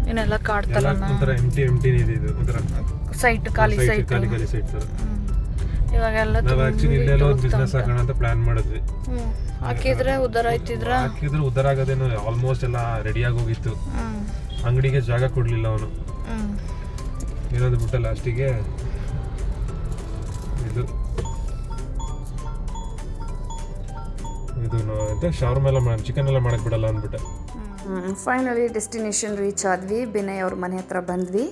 ಇನ್ನೆಲ್ಲ ಕಾಡ್ತಲ್ಲ, ಒಂಥರ ಎಂಟಿನೇ ಇದೆ. ಇದು ಒಂಥರ ಸೈಟ್, ಖಾಲಿ ಸೈಟ್ ತರ. ಇವಾಗೆಲ್ಲ ನಾವು ಆಕ್ಚುಲಿ ಇಲ್ಲೆಲ್ಲ ಒಂದು ಬಿಸ್ನೆಸ್ ಹಾಕೋಣ ಅಂತ ಪ್ಲಾನ್ ಮಾಡಿದ್ವಿ. ಹಾಕಿದ್ರೆ ಉದ್ದಾರ ಆಗೋದೇನೋ ಆಲ್ಮೋಸ್ಟ್ ಎಲ್ಲ ರೆಡಿ ಆಗೋಗಿತ್ತು. ಅಂಗಡಿಗೆ ಜಾಗ ಕೊಡ್ಲಿಲ್ಲ ಅವನು, ಏನದು ಬಿಟ್ಟ ಲಾಸ್ಟಿಗೆ ಇದು ಎಂತ ಶಾರ್ಮ ಎಲ್ಲ ಚಿಕನ್ ಎಲ್ಲ ಮಾಡಕ್ ಬಿಡಲ್ಲ ಅಂದ್ಬಿಟ್ಟೆ. ಫೈನಲಿ ಡೆಸ್ಟಿನೇಷನ್ ರೀಚ್ ಆದ್ವಿ. ಬಿನಯ್ ಅವ್ರ ಮನೆ ಹತ್ರ ಬಂದ್ವಿ.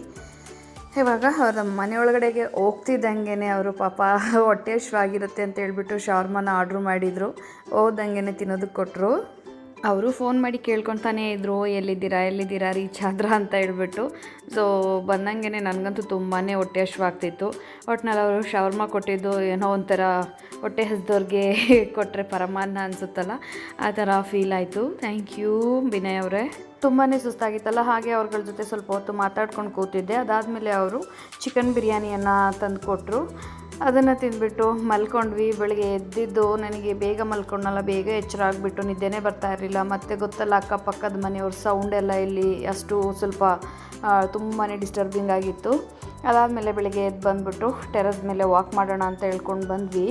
ಇವಾಗ ಅವ್ರ ಮನೆಯೊಳಗಡೆಗೆ ಹೋಗ್ತಿದ್ದಂಗೆ ಅವರು ಪಾಪ ಹೊಟ್ಟೆ ಹಶ್ವಾಗಿರುತ್ತೆ ಅಂತ ಹೇಳ್ಬಿಟ್ಟು ಶಾರ್ಮನ ಆರ್ಡ್ರ್ ಮಾಡಿದರು. ಹೋದಂಗೆ ತಿನ್ನೋದಕ್ಕೆ ಕೊಟ್ಟರು. ಅವರು ಫೋನ್ ಮಾಡಿ ಕೇಳ್ಕೊತಾನೇ ಇದ್ದರು, ಎಲ್ಲಿದ್ದೀರಾ ರೀಚ್ ಆದ್ರ ಅಂತ ಹೇಳ್ಬಿಟ್ಟು. ಸೊ ಬಂದಂಗೆ ನನಗಂತೂ ತುಂಬಾ ಹೊಟ್ಟೆ ಹಶ್ವಾಗ್ತಿತ್ತು. ಒಟ್ಟಿನಲ್ಲಿ ಅವರು ಶವರ್ಮ ಕೊಟ್ಟಿದ್ದು ಏನೋ ಒಂಥರ ಹೊಟ್ಟೆ ಹಸ್ದವ್ರಿಗೆ ಕೊಟ್ಟರೆ ಪರಮಾನ್ನ ಅನಿಸುತ್ತಲ್ಲ, ಆ ಥರ ಫೀಲ್ ಆಯಿತು. ಥ್ಯಾಂಕ್ ಯು ಬಿನಯ್ ಅವರೇ. ತುಂಬಾ ಸುಸ್ತಾಗಿತ್ತಲ್ಲ, ಹಾಗೆ ಅವ್ರಗಳ ಜೊತೆ ಸ್ವಲ್ಪ ಹೊತ್ತು ಮಾತಾಡ್ಕೊಂಡು ಕೂತಿದ್ದೆ. ಅದಾದಮೇಲೆ ಅವರು ಚಿಕನ್ ಬಿರಿಯಾನಿಯನ್ನು ತಂದು ಕೊಟ್ಟರು. ಅದನ್ನು ತಿಂದ್ಬಿಟ್ಟು ಮಲ್ಕೊಂಡ್ವಿ. ಬೆಳಗ್ಗೆ ಎದ್ದಿದ್ದು ನನಗೆ ಬೇಗ ಮಲ್ಕೊಂಡಲ್ಲ, ಬೇಗ ಎಚ್ಚರ ಆಗಿಬಿಟ್ಟು ನಿದ್ದೆನೇ ಬರ್ತಾ ಇರಲಿಲ್ಲ. ಮತ್ತು ಗೊತ್ತಲ್ಲ ಅಕ್ಕಪಕ್ಕದ ಮನೆಯವ್ರ ಸೌಂಡೆಲ್ಲ ಇಲ್ಲಿ ಅಷ್ಟು ಸ್ವಲ್ಪ ತುಂಬಾ ಡಿಸ್ಟರ್ಬಿಂಗ್ ಆಗಿತ್ತು. ಅದಾದಮೇಲೆ ಬೆಳಿಗ್ಗೆ ಎದ್ದು ಬಂದುಬಿಟ್ಟು ಟೆರಸ್ ಮೇಲೆ ವಾಕ್ ಮಾಡೋಣ ಅಂತ ಹೇಳ್ಕೊಂಡು ಬಂದ್ವಿ.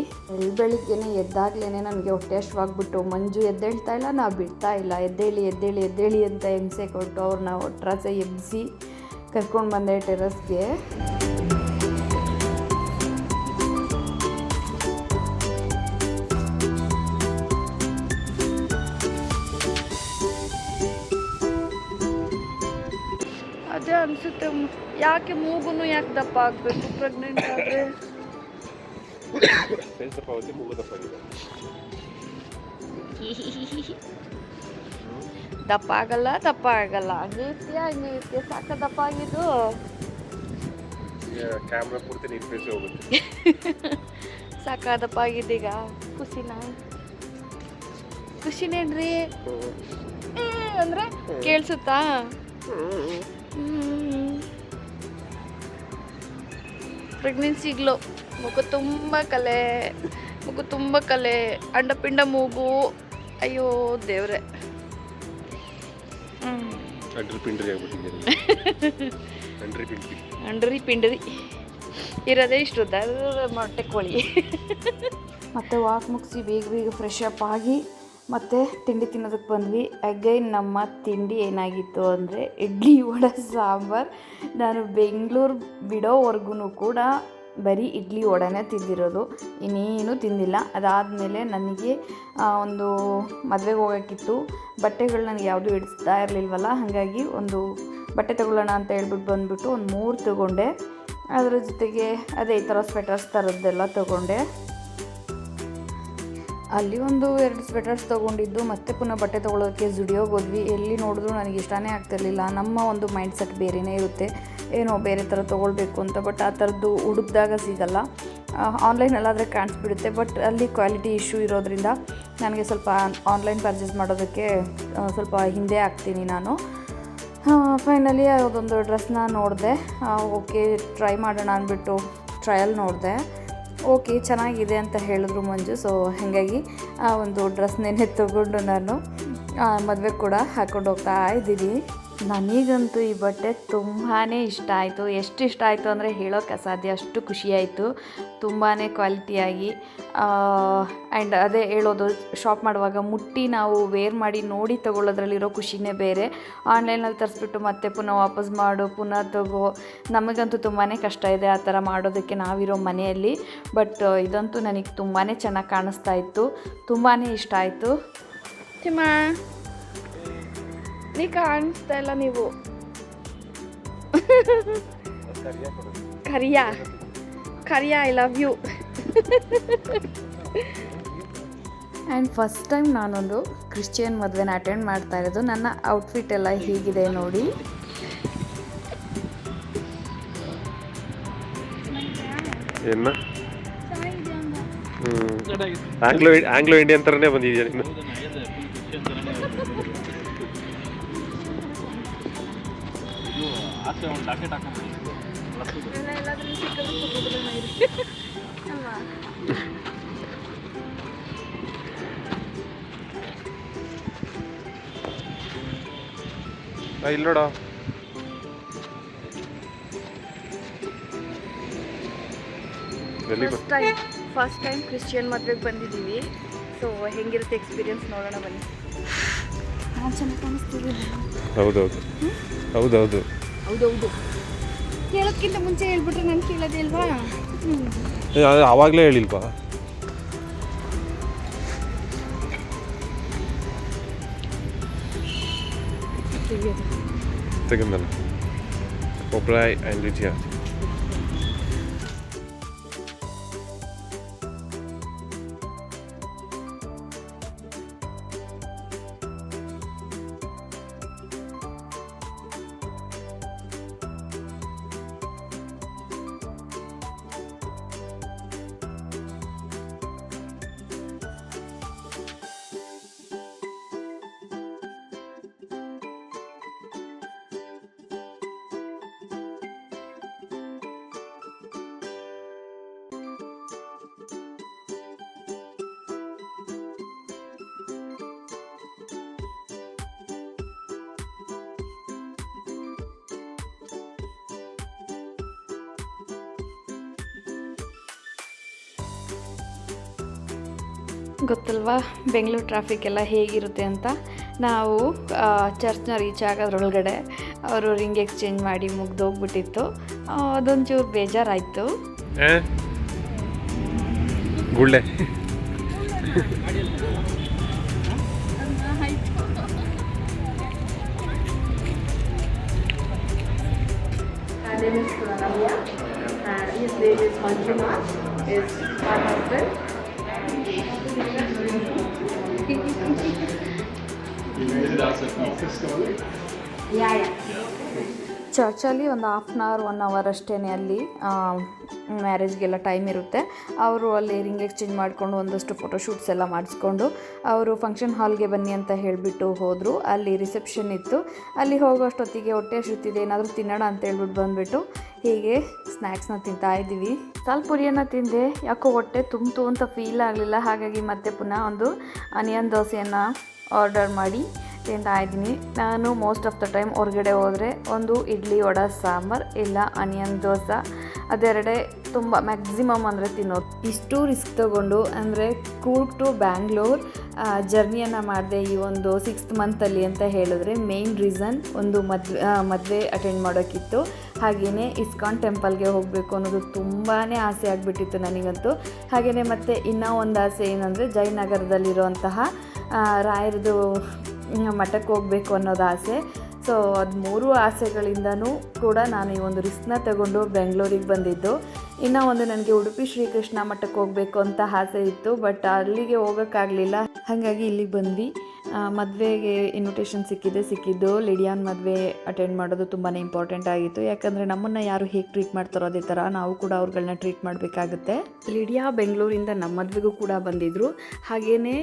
ಬೆಳಿಗ್ಗೆನೇ ಎದ್ದಾಗಲೇ ನನಗೆ ಹೊಟ್ಟೆ ಹಶ್ವಾಗ್ಬಿಟ್ಟು ಮಂಜು ಎದ್ದೇಳ್ತಾ ಇಲ್ಲ, ನಾವು ಬಿಡ್ತಾ ಇಲ್ಲ, ಎದ್ದೇಳಿ ಎದ್ದೇಳಿ ಎದ್ದೇಳಿ ಅಂತ ಹಿಂಸೆ ಕೊಟ್ಟು ಅವ್ರನ್ನ ಒಟ್ರಾಸೆ ಎಬ್ಬಿಸಿ ಕರ್ಕೊಂಡು ಬಂದೆ ಟೆರಸ್ಗೆ. ಅದೇ ಅನಿಸುತ್ತೆ, ಯಾಕೆ ಮೂಗು ಯಾಕೆ ದಪ್ಪ ಆಗಬೇಕು ಪ್ರೆಗ್ನೆಂಟ್ ಆದರೆ? ದಪ್ಪ ಆಗಲ್ಲ ಹಂಗೆ ಇರ್ತೀಯ ಸಾಕ ದಪ್ಪ ಆಗಿದ್ದು. ಕ್ಯಾಮ್ರಾ ಪೂರ್ತಿ ನೀನ್ ಫೇಸ್ ಹೋಗುತ್ತೆ. ಸಾಕ ದಪ್ಪ ಆಗಿದ್ದೀಗ ಖುಷಿನೇನ್ರಿ ಅಂದ್ರೆ ಕೇಳಿಸುತ್ತಾ? ಪ್ರೆಗ್ನೆನ್ಸಿಗ್ಲೋ ಮೂಗು ತುಂಬ ಕಲೆ ಅಂಡಪಿಂಡ ಮೂಗು. ಅಯ್ಯೋ ದೇವ್ರೆ, ಅಂಡ್ರಿ ಪಿಂಡ್ರಿ ಇರೋದೇ ಇಷ್ಟು ಮೊಟ್ಟೆ ಕೋಳಿ. ಮತ್ತು ವಾಕ್ ಮುಗಿಸಿ ಬೇಗ ಫ್ರೆಶ್ ಅಪ್ ಆಗಿ ಮತ್ತು ತಿಂಡಿ ತಿನ್ನೋದಕ್ಕೆ ಬಂದ್ವಿ. ಅಗೈನ್ ನಮ್ಮ ತಿಂಡಿ ಏನಾಗಿತ್ತು ಅಂದರೆ ಇಡ್ಲಿ ವಡೆ ಸಾಂಬಾರು. ನಾನು ಬೆಂಗಳೂರು ಬಿಡೋವರೆಗೂ ಕೂಡ ಬರೀ ಇಡ್ಲಿ ವಡೆನೇ ತಿಂದಿರೋದು, ಇನ್ನೇನು ತಿಂದಿಲ್ಲ. ಅದಾದಮೇಲೆ ನನಗೆ ಒಂದು ಮದುವೆಗೆ ಹೋಗೋಕ್ಕಿತ್ತು. ಬಟ್ಟೆಗಳು ನನಗೆ ಯಾವುದೂ ಹಿಡಿಸ್ತಾ ಇರಲಿಲ್ವಲ್ಲ, ಹಾಗಾಗಿ ಒಂದು ಬಟ್ಟೆ ತೊಗೊಳ್ಳೋಣ ಅಂತ ಹೇಳ್ಬಿಟ್ಟು ಬಂದುಬಿಟ್ಟು ಒಂದು 3 ತೊಗೊಂಡೆ. ಅದರ ಜೊತೆಗೆ ಅದೇ ಈ ಥರ ಸ್ವೆಟರ್ಸ್ ಥರದ್ದೆಲ್ಲ ತೊಗೊಂಡೆ. ಅಲ್ಲಿ ಒಂದು 2 ಸ್ವೆಟರ್ಸ್ ತೊಗೊಂಡಿದ್ದು. ಮತ್ತೆ ಪುನಃ ಬಟ್ಟೆ ತೊಗೊಳೋದಕ್ಕೆ ಜುಡಿಯೋಗೆ ಹೋದ್ವಿ. ಎಲ್ಲಿ ನೋಡಿದ್ರು ನನಗೆ ಇಷ್ಟನೇ ಆಗ್ತಿರ್ಲಿಲ್ಲ. ನಮ್ಮ ಒಂದು ಮೈಂಡ್ ಸೆಟ್ ಬೇರೆಯೇ ಇರುತ್ತೆ, ಏನೋ ಬೇರೆ ಥರ ತೊಗೊಳ್ಬೇಕು ಅಂತ. ಬಟ್ ಆ ಥರದ್ದು ಹುಡುಕ್ದಾಗ ಸಿಗಲ್ಲ. ಆನ್ಲೈನಲ್ಲಾದರೆ ಕಾಣಿಸ್ಬಿಡುತ್ತೆ, ಬಟ್ ಅಲ್ಲಿ ಕ್ವಾಲಿಟಿ ಇಶ್ಯೂ ಇರೋದ್ರಿಂದ ನನಗೆ ಸ್ವಲ್ಪ ಆನ್ಲೈನ್ ಪರ್ಚೇಸ್ ಮಾಡೋದಕ್ಕೆ ಸ್ವಲ್ಪ ಹಿಂದೆ ಆಗ್ತೀನಿ ನಾನು. ಫೈನಲಿ ಅದೊಂದು ಡ್ರೆಸ್ನ ನೋಡಿದೆ. ಓಕೆ ಟ್ರೈ ಮಾಡೋಣ ಅಂದ್ಬಿಟ್ಟು ಟ್ರಯಲ್ ನೋಡಿದೆ. ಓಕೆ ಚೆನ್ನಾಗಿದೆ ಅಂತ ಹೇಳಿದ್ರು ಮಂಜು. ಸೊ ಹಾಗಾಗಿ ಆ ಒಂದು ಡ್ರೆಸ್ನೇ ತೊಗೊಂಡು ನಾನು ಮದುವೆಗೆ ಕೂಡ ಹಾಕ್ಕೊಂಡು ಹೋಗ್ತಾ ಇದ್ದೀನಿ. ನನಗಂತೂ ಈ ಬಟ್ಟೆ ತುಂಬಾ ಇಷ್ಟ ಆಯಿತು. ಎಷ್ಟು ಇಷ್ಟ ಆಯಿತು ಅಂದರೆ ಹೇಳೋಕ್ಕೆ ಅಸಾಧ್ಯ, ಅಷ್ಟು ಖುಷಿಯಾಯಿತು. ತುಂಬಾ ಕ್ವಾಲಿಟಿಯಾಗಿ ಆ್ಯಂಡ್ ಅದೇ ಹೇಳೋದು, ಶಾಪ್ ಮಾಡುವಾಗ ಮುಟ್ಟಿ ನಾವು ವೇರ್ ಮಾಡಿ ನೋಡಿ ತೊಗೊಳ್ಳೋದ್ರಲ್ಲಿರೋ ಖುಷಿನೇ ಬೇರೆ. ಆನ್ಲೈನಲ್ಲಿ ತರಿಸ್ಬಿಟ್ಟು ಮತ್ತೆ ಪುನಃ ವಾಪಸ್ ಮಾಡು, ಪುನಃ ತಗೋ, ನಮಗಂತೂ ತುಂಬಾ ಕಷ್ಟ ಇದೆ ಆ ಥರ ಮಾಡೋದಕ್ಕೆ ನಾವಿರೋ ಮನೆಯಲ್ಲಿ. ಬಟ್ ಇದಂತೂ ನನಗೆ ತುಂಬಾ ಚೆನ್ನಾಗಿ ಕಾಣಿಸ್ತಾ ಇತ್ತು, ತುಂಬಾ ಇಷ್ಟ ಆಯಿತು. ಚಿಮ್ಮ ನೀ ಕಾಣಿಸ್ತಾ ಇಲ್ಲ, ನೀವು ಕರಿಯಾ I love you. And first time ನಾನೊಂದು ಕ್ರಿಶ್ಚಿಯನ್ ಮದುವೆನ ಅಟೆಂಡ್ ಮಾಡ್ತಾ ಇರೋದು. ನನ್ನ ಔಟ್ಫಿಟ್ ಎಲ್ಲ ಹೀಗಿದೆ ನೋಡಿ. ಆಂಗ್ಲೋ ಇಂಡಿಯನ್ ಥರನೇ ಬಂದಿದೆಯಾ ನೀನು? ಇಲ್ಲೋಡ ಫಸ್ಟ್ ಟೈಮ್ ಕ್ರಿಶ್ಚಿಯನ್ ಮದುವೆಗೆ ಬಂದಿದ್ದೀವಿ. ಸೊ ಹೆಂಗಿರುತ್ತೆ ಎಕ್ಸ್ಪೀರಿಯನ್ಸ್ ನೋಡೋಣ ಬನ್ನಿ. ಚೆನ್ನಾಗಿ ಕಾಣಿಸ್ತಿದೆ. ಹೌದೌದು ಕೇಳೋದ್ಕಿಂತ ಮುಂಚೆ ಹೇಳ್ಬಿಟ್ರೆ ನಾನು ಕೇಳೋದೇ ಅಲ್ವಾ? ಆವಾಗಲೇ ಹೇಳಿಲ್ವಾ? ತೆಗೆದಲ್ಲ ಒಬ್ರಾಯ್ ಆ್ಯಂಡ್ ರಿಜಿಯಾ. ಗೊತ್ತಲ್ವಾ ಬೆಂಗಳೂರು ಟ್ರಾಫಿಕ್ ಎಲ್ಲ ಹೇಗಿರುತ್ತೆ ಅಂತ. ನಾವು ಚರ್ಚ್ನ ರೀಚ್ ಆಗೋದ್ರೊಳಗಡೆ ಅವರು ರಿಂಗ್ ಎಕ್ಸ್ಚೇಂಜ್ ಮಾಡಿ ಮುಗ್ದೋಗ್ಬಿಟ್ಟಿತ್ತು. ಅದೊಂಚೂರು ಬೇಜಾರಾಯಿತು. ಗುಳ್ಳೆ My name is Navya and his name is Manjuma. Is my husband. Yeah. ಚರ್ಚಲ್ಲಿ ಒಂದು 1 ಅವರ್ ಅಷ್ಟೇ ಅಲ್ಲಿ ಮ್ಯಾರೇಜ್ಗೆಲ್ಲ ಟೈಮ್ ಇರುತ್ತೆ. ಅವರು ಅಲ್ಲಿ ರಿಂಗ್ ಎಕ್ಸ್ಚೇಂಜ್ ಮಾಡಿಕೊಂಡು ಒಂದಷ್ಟು ಫೋಟೋಶೂಟ್ಸ್ ಎಲ್ಲ ಮಾಡಿಸ್ಕೊಂಡು ಅವರು ಫಂಕ್ಷನ್ ಹಾಲ್ಗೆ ಬನ್ನಿ ಅಂತ ಹೇಳಿಬಿಟ್ಟು ಹೋದರು. ಅಲ್ಲಿ ರಿಸೆಪ್ಷನ್ ಇತ್ತು. ಅಲ್ಲಿ ಹೋಗೋಷ್ಟೊತ್ತಿಗೆ ಹೊಟ್ಟೆ ಹಸಿತಿದೆ, ಏನಾದರೂ ತಿನ್ನೋಣ ಅಂತ ಹೇಳ್ಬಿಟ್ಟು ಬಂದುಬಿಟ್ಟು ಹೀಗೆ ಸ್ನ್ಯಾಕ್ಸ್ನ ತಿಂತಾ ಇದ್ದೀವಿ. ಪುರಿಯನ್ನು ತಿಂದೆ, ಯಾಕೋ ಹೊಟ್ಟೆ ತುಂಬಿತು ಅಂತ ಫೀಲ್ ಆಗಲಿಲ್ಲ. ಹಾಗಾಗಿ ಮತ್ತೆ ಪುನಃ ಒಂದು ಆನಿಯನ್ ದೋಸೆಯನ್ನು ಆರ್ಡರ್ ಮಾಡಿ ತಿಂತಾ ಇದ್ದೀನಿ. ನಾನು ಮೋಸ್ಟ್ ಆಫ್ ದ ಟೈಮ್ ಹೊರಗಡೆ ಹೋದರೆ ಒಂದು ಇಡ್ಲಿ ವಡೆ ಸಾಂಬಾರು ಇಲ್ಲ ಆನಿಯನ್ ದೋಸೆ, ಅದೆರಡೇ ತುಂಬ ಮ್ಯಾಕ್ಸಿಮಮ್ ಅಂದರೆ ತಿನ್ನೋದು. ಇಷ್ಟು ರಿಸ್ಕ್ ತೊಗೊಂಡು ಅಂದರೆ ಕೂರ್ಗ್ ಟು ಬ್ಯಾಂಗ್ಳೂರ್ ಜರ್ನಿಯನ್ನು ಮಾಡಿದೆ ಈ ಒಂದು 6th ಮಂತಲ್ಲಿ ಅಂತ ಹೇಳಿದ್ರೆ ಮೇಯ್ನ್ ರೀಸನ್ ಒಂದು ಮದುವೆ ಅಟೆಂಡ್ ಮಾಡೋಕ್ಕಿತ್ತು. ಹಾಗೆಯೇ ಇಸ್ಕಾನ್ ಟೆಂಪಲ್ಗೆ ಹೋಗಬೇಕು ಅನ್ನೋದು ತುಂಬಾ ಆಸೆ ಆಗಿಬಿಟ್ಟಿತ್ತು ನನಗಂತೂ. ಹಾಗೆಯೇ ಮತ್ತು ಇನ್ನೂ ಒಂದು ಆಸೆ ಏನಂದರೆ ಜಯನಗರದಲ್ಲಿರುವಂತಹ ರಾಯರದು ಮಠಕ್ಕೆ ಹೋಗಬೇಕು ಅನ್ನೋದು ಆಸೆ. ಸೊ ಅದು 3 ಆಸೆಗಳಿಂದನೂ ಕೂಡ ನಾನು ಈ ಒಂದು ರಿಸ್ಕ್ನ ತಗೊಂಡು ಬೆಂಗಳೂರಿಗೆ ಬಂದಿದ್ದು. ಇನ್ನೂ ಒಂದು ನನಗೆ ಉಡುಪಿ ಶ್ರೀಕೃಷ್ಣ ಮಠಕ್ಕೆ ಹೋಗಬೇಕು ಅಂತ ಆಸೆ ಇತ್ತು, ಬಟ್ ಅಲ್ಲಿಗೆ ಹೋಗೋಕ್ಕಾಗಲಿಲ್ಲ. ಹಾಗಾಗಿ ಇಲ್ಲಿಗೆ ಬಂದ್ವಿ. ಮದುವೆಗೆ ಇನ್ವಿಟೇಷನ್ ಸಿಕ್ಕಿದ್ದು ಲಿಡಿಯಾನ್ ಮದುವೆ ಅಟೆಂಡ್ ಮಾಡೋದು ತುಂಬಾ ಇಂಪಾರ್ಟೆಂಟ್ ಆಗಿತ್ತು. ಯಾಕಂದರೆ ನಮ್ಮನ್ನು ಯಾರು ಹೇಗೆ ಟ್ರೀಟ್ ಮಾಡ್ತಾರೋ ಅದೇ ಥರ ನಾವು ಕೂಡ ಅವ್ರುಗಳನ್ನ ಟ್ರೀಟ್ ಮಾಡಬೇಕಾಗುತ್ತೆ. ಲಿಡಿಯಾ ಬೆಂಗಳೂರಿಂದ ನಮ್ಮ ಮದುವೆಗೂ ಕೂಡ ಬಂದಿದ್ದರು. ಹಾಗೆಯೇ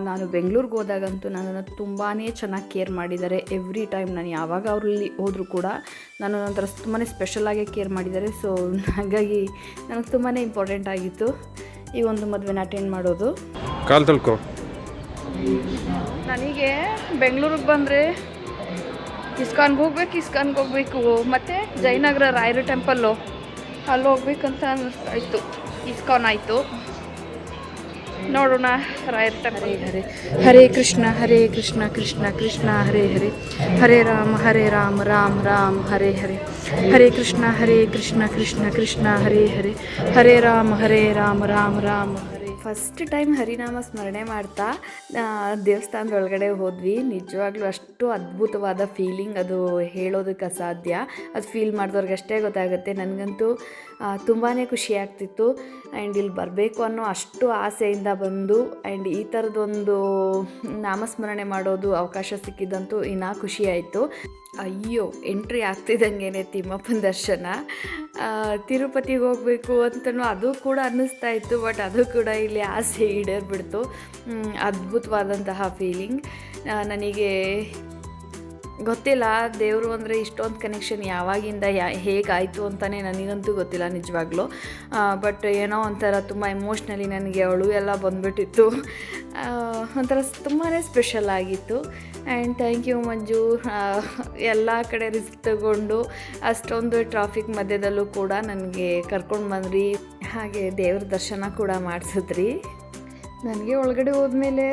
ನಾನು ಬೆಂಗಳೂರಿಗೆ ಹೋದಾಗಂತೂ ನನ್ನನ್ನು ತುಂಬಾ ಚೆನ್ನಾಗಿ ಕೇರ್ ಮಾಡಿದ್ದಾರೆ. ಎವ್ರಿ ಟೈಮ್ ನಾನು ಯಾವಾಗ ಅವರಲ್ಲಿ ಹೋದರೂ ಕೂಡ ನಾನು ಒಂಥರ ತುಂಬಾ ಸ್ಪೆಷಲಾಗಿ ಕೇರ್ ಮಾಡಿದ್ದಾರೆ. ಸೊ ಹಾಗಾಗಿ ನನಗೆ ತುಂಬಾ ಇಂಪಾರ್ಟೆಂಟ್ ಆಗಿತ್ತು ಈ ಒಂದು ಮದುವೆನ ಅಟೆಂಡ್ ಮಾಡೋದು. ಕಾಲು ತೊಳ್ಕೊ. ನನಗೆ ಬೆಂಗಳೂರಿಗೆ ಬಂದರೆ ಇಸ್ಕಾನ್ಗೆ ಹೋಗಬೇಕು ಮತ್ತು ಜಯನಗರ ರಾಯರ ಟೆಂಪಲ್ಲು ಅಲ್ಲಿ ಹೋಗ್ಬೇಕಂತ ಅನ್ನಿಸ್ತಾಯಿತ್ತು. ಇಸ್ಕಾನ್ ಆಯಿತು, ನೋಡೋಣ ರಾಯರ ಟೆಂಪಲ್. ಹರೇ ಕೃಷ್ಣ ಕೃಷ್ಣ ಕೃಷ್ಣ ಹರೇ ಹರೇ, ಹರೇ ರಾಮ ರಾಮ ಹರೇ ಹರೇ, ಹರೇ ಕೃಷ್ಣ ಕೃಷ್ಣ ಕೃಷ್ಣ ಹರೇ ಹರೇ, ಹರೇ ರಾಮ ರಾಮ ಹರೇ. ಫಸ್ಟ್ ಟೈಮ್ ಹರಿನಾಮ ಸ್ಮರಣೆ ಮಾಡ್ತಾ ದೇವಸ್ಥಾನದೊಳಗಡೆ ಹೋದ್ವಿ. ನಿಜವಾಗ್ಲೂ ಅಷ್ಟು ಅದ್ಭುತವಾದ ಫೀಲಿಂಗ್, ಅದು ಹೇಳೋದಕ್ಕೆ ಅಸಾಧ್ಯ. ಅದು ಫೀಲ್ ಮಾಡಿದವ್ರಿಗಷ್ಟೇ ಗೊತ್ತಾಗುತ್ತೆ. ನನಗಂತೂ ತುಂಬಾ ಖುಷಿ ಆಗ್ತಿತ್ತು. ಆ್ಯಂಡ್ ಇಲ್ಲಿ ಬರಬೇಕು ಅನ್ನೋ ಅಷ್ಟು ಆಸೆಯಿಂದ ಬಂದು ಆ್ಯಂಡ್ ಈ ಥರದೊಂದು ನಾಮಸ್ಮರಣೆ ಮಾಡೋದು ಅವಕಾಶ ಸಿಕ್ಕಿದ್ದಂತೂ ಇನ್ನೂ ಖುಷಿ ಆಯಿತು. ಅಯ್ಯೋ, ಎಂಟ್ರಿ ಆಗ್ತಿದ್ದಂಗೆ ತಿಮ್ಮಪ್ಪನ ದರ್ಶನ. ತಿರುಪತಿಗೆ ಹೋಗಬೇಕು ಅಂತಲೂ ಅದು ಕೂಡ ಅನ್ನಿಸ್ತಾ ಇತ್ತು, ಬಟ್ ಅದು ಕೂಡ ಇಲ್ಲಿ ಆಸೆ ಈಡೇರ್ಬಿಡ್ತು. ಅದ್ಭುತವಾದಂತಹ ಫೀಲಿಂಗ್. ನನಗೆ ಗೊತ್ತಿಲ್ಲ ದೇವರು ಅಂದರೆ ಇಷ್ಟೊಂದು ಕನೆಕ್ಷನ್ ಯಾವಾಗಿಂದ ಹೇಗಾಯಿತು ಅಂತಲೇ ನನಗಂತೂ ಗೊತ್ತಿಲ್ಲ ನಿಜವಾಗ್ಲೂ. ಬಟ್ ಏನೋ ಒಂಥರ ತುಂಬ ಎಮೋಷ್ನಲಿ ನನಗೆ ಅಳು ಎಲ್ಲ ಬಂದುಬಿಟ್ಟಿತ್ತು. ಒಂಥರ ತುಂಬಾ ಸ್ಪೆಷಲ್ ಆಗಿತ್ತು. ಆ್ಯಂಡ್ ಥ್ಯಾಂಕ್ ಯು ಮಂಜು, ಎಲ್ಲ ಕಡೆ ರಿಸ್ಕ್ ತಗೊಂಡು ಅಷ್ಟೊಂದು ಟ್ರಾಫಿಕ್ ಮಧ್ಯದಲ್ಲೂ ಕೂಡ ನನಗೆ ಕರ್ಕೊಂಡು ಬಂದ್ರಿ. ಹಾಗೆ ದೇವ್ರ ದರ್ಶನ ಕೂಡ ಮಾಡಿಸಿದ್ರಿ. ನನಗೆ ಒಳಗಡೆ ಹೋದ್ಮೇಲೆ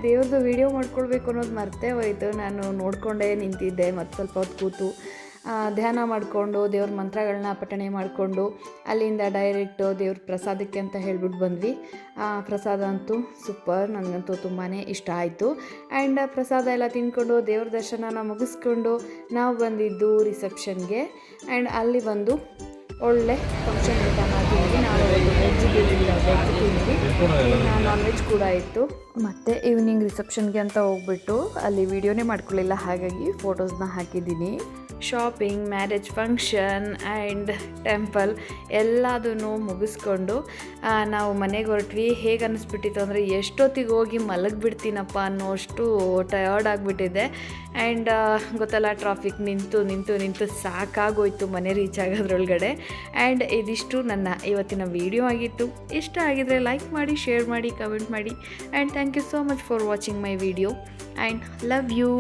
ದೇವ್ರದ್ದು ವೀಡಿಯೋ ಮಾಡ್ಕೊಳ್ಬೇಕು ಅನ್ನೋದು ಮರ್ತೇ ಹೋಯಿತು. ನಾನು ನೋಡಿಕೊಂಡೇ ನಿಂತಿದ್ದೆ. ಮತ್ತು ಸ್ವಲ್ಪ ಹೊತ್ತು ಕೂತು ಧ್ಯಾನ ಮಾಡಿಕೊಂಡು ದೇವ್ರ ಮಂತ್ರಗಳನ್ನ ಪಠಣೆ ಮಾಡಿಕೊಂಡು ಅಲ್ಲಿಂದ ಡೈರೆಕ್ಟು ದೇವ್ರ ಪ್ರಸಾದಕ್ಕೆ ಅಂತ ಹೇಳ್ಬಿಟ್ಟು ಬಂದ್ವಿ. ಪ್ರಸಾದ ಅಂತೂ ಸೂಪರ್, ನನಗಂತೂ ತುಂಬಾ ಇಷ್ಟ ಆಯಿತು. ಆ್ಯಂಡ್ ಪ್ರಸಾದ ಎಲ್ಲ ತಿಂದ್ಕೊಂಡು ದೇವ್ರ ದರ್ಶನನ ಮುಗಿಸ್ಕೊಂಡು ನಾವು ಬಂದಿದ್ದು ರಿಸೆಪ್ಷನ್ಗೆ. ಆ್ಯಂಡ್ ಅಲ್ಲಿ ಬಂದು ಒಳ್ಳೆ ಫಂಕ್ಷನ್ ಊಟ ಮಾಡ್ತಿದ್ವಿ. ನಾವು ವೆಜ್ ತಿಂದ್ವಿ, ನಾನ್ ವೆಜ್ ಕೂಡ ಇತ್ತು. ಮತ್ತು ಈವ್ನಿಂಗ್ ರಿಸೆಪ್ಷನ್ಗೆ ಅಂತ ಹೋಗ್ಬಿಟ್ಟು ಅಲ್ಲಿ ವೀಡಿಯೋನೇ ಮಾಡ್ಕೊಳ್ಳಿಲ್ಲ, ಹಾಗಾಗಿ ಫೋಟೋಸ್ನ ಹಾಕಿದ್ದೀನಿ. Shopping, marriage function and temple ಎಲ್ಲದೂ ಮುಗಿಸ್ಕೊಂಡು ನಾವು ಮನೆಗೆ ಹೊರಟ್ವಿ. ಹೇಗೆ ಅನ್ನಿಸ್ಬಿಟ್ಟಿತ್ತು ಅಂದರೆ ಎಷ್ಟೊತ್ತಿಗೆ ಹೋಗಿ ಮಲಗಿಬಿಡ್ತೀನಪ್ಪ ಅನ್ನೋಷ್ಟು ಟಯರ್ಡ್ ಆಗಿಬಿಟ್ಟಿದೆ. ಆ್ಯಂಡ್ ಗೊತ್ತಲ್ಲ, ಟ್ರಾಫಿಕ್ ನಿಂತು ಸಾಕಾಗೋಯ್ತು ಮನೆ ರೀಚ್ ಆಗೋದ್ರೊಳಗಡೆ. ಆ್ಯಂಡ್ ಇದಿಷ್ಟು ನನ್ನ ಇವತ್ತಿನ ವಿಡಿಯೋ ಆಗಿತ್ತು. ಇಷ್ಟ ಆಗಿದರೆ ಲೈಕ್ ಮಾಡಿ, ಶೇರ್ ಮಾಡಿ, ಕಮೆಂಟ್ ಮಾಡಿ. And thank you so much for watching my video and love you.